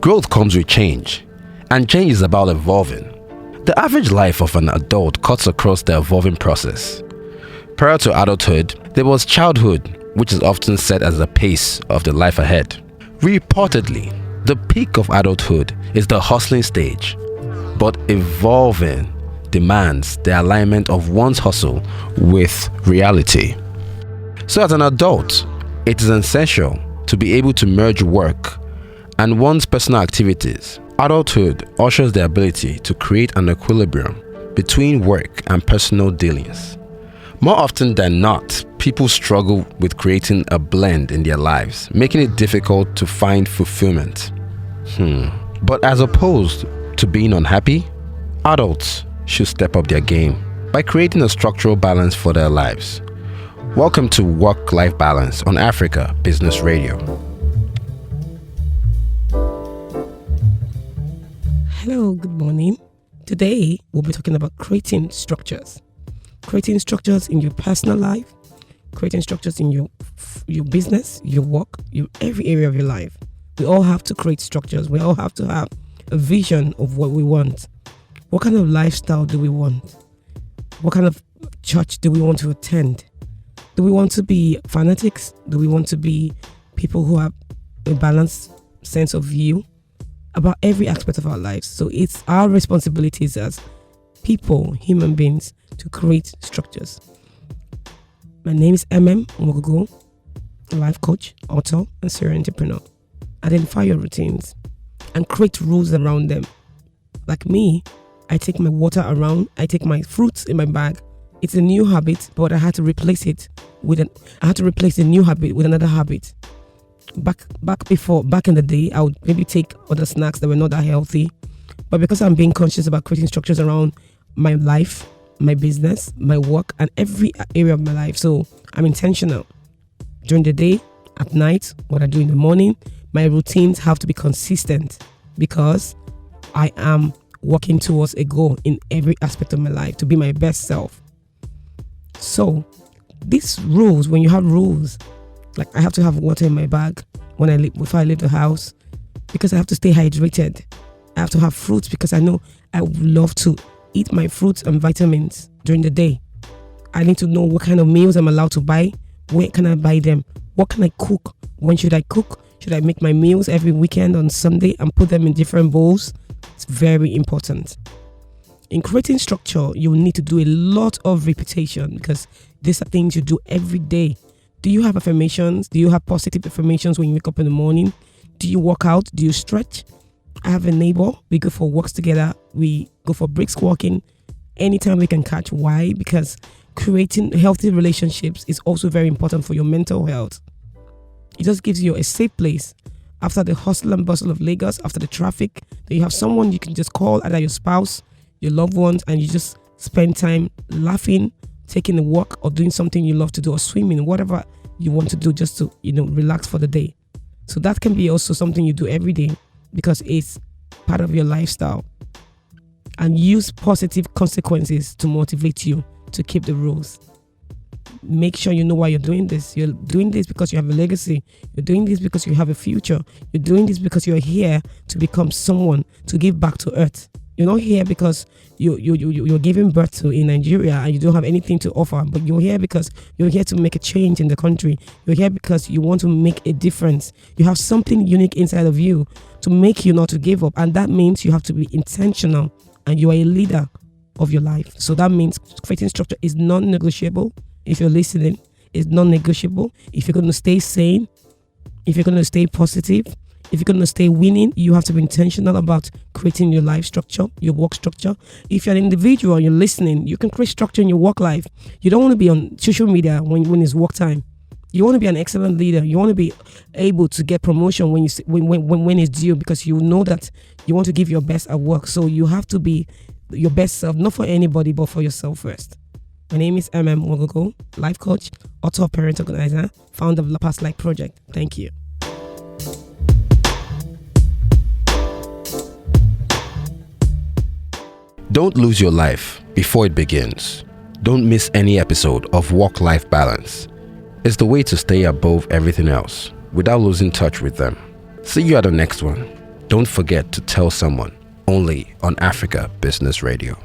Growth comes with change, and change is about evolving. The average life of an adult cuts across the evolving process. Prior to adulthood, there was childhood, which is often set as the pace of the life ahead. Reportedly, the peak of adulthood is the hustling stage, but evolving demands the alignment of one's hustle with reality. So as an adult, it is essential to be able to merge work and one's personal activities. Adulthood ushers the ability to create an equilibrium between work and personal dealings. More often than not, people struggle with creating a blend in their lives, making it difficult to find fulfillment. But as opposed to being unhappy, adults should step up their game by creating a structural balance for their lives. Welcome to Work-Life Balance on Africa Business Radio. Hello, good morning. Today, we'll be talking about creating structures. Creating structures in your personal life, creating structures in your business, your work, every area of your life. We all have to create structures. We all have to have a vision of what we want. What kind of lifestyle do we want? What kind of church do we want to attend? Do we want to be fanatics? Do we want to be people who have a balanced sense of view about every aspect of our lives? So it's our responsibilities as people, human beings, to create structures. My name is Emem, a life coach, author, and serial entrepreneur. Identify your routines and create rules around them. Like me, I take my water around, I take my fruits in my bag. It's a new habit, but I had to replace the new habit with another habit. Back in the day, I would maybe take other snacks that were not that healthy. But because I'm being conscious about creating structures around my life, my business, my work, and every area of my life, so I'm intentional. During the day, at night, what I do in the morning, my routines have to be consistent because I am working towards a goal in every aspect of my life to be my best self. So these rules, when you have rules, like I have to have water in my bag before I leave the house because I have to stay hydrated. I have to have fruits because I know I would love to eat my fruits and vitamins during the day. I need to know what kind of meals I'm allowed to buy. Where can I buy them? What can I cook? When should I cook? Should I make my meals every weekend on Sunday and put them in different bowls? It's very important. In creating structure, you'll need to do a lot of repetition because these are things you do every day. Do you have affirmations? Do you have positive affirmations when you wake up in the morning? Do you work out? Do you stretch? I have a neighbor. We go for walks together. We go for brisk walking anytime we can catch. Why? Because creating healthy relationships is also very important for your mental health. It just gives you a safe place. After the hustle and bustle of Lagos, after the traffic, that you have someone you can just call, either your spouse, your loved ones, and you just spend time laughing, taking a walk, or doing something you love to do, or swimming, whatever you want to do just to, relax for the day. So that can be also something you do every day because it's part of your lifestyle. And use positive consequences to motivate you to keep the rules. Make sure you know why you're doing this. You're doing this because you have a legacy. You're doing this because you have a future. You're doing this because you're here to become someone, to give back to earth. You're not here because you're giving birth to in Nigeria and you don't have anything to offer, but you're here because you're here to make a change in the country. You're here because you want to make a difference. You have something unique inside of you to make you not to give up, and that means you have to be intentional and you are a leader of your life. So that means creating structure is non-negotiable. If you're listening, it's non-negotiable. If you're going to stay sane, if you're going to stay positive, if you're going to stay winning, you have to be intentional about creating your life structure, your work structure. If you're an individual and you're listening, you can create structure in your work life. You don't want to be on social media when it's work time. You want to be an excellent leader. You want to be able to get promotion when it's due because you know that you want to give your best at work. So you have to be your best self, not for anybody, but for yourself first. My name is Emem, life coach, author, parent organizer, founder of La Past Life Project. Thank you. Don't lose your life before it begins. Don't miss any episode of Work-Life Balance. It's the way to stay above everything else without losing touch with them. See you at the next one. Don't forget to tell someone, only on Africa Business Radio.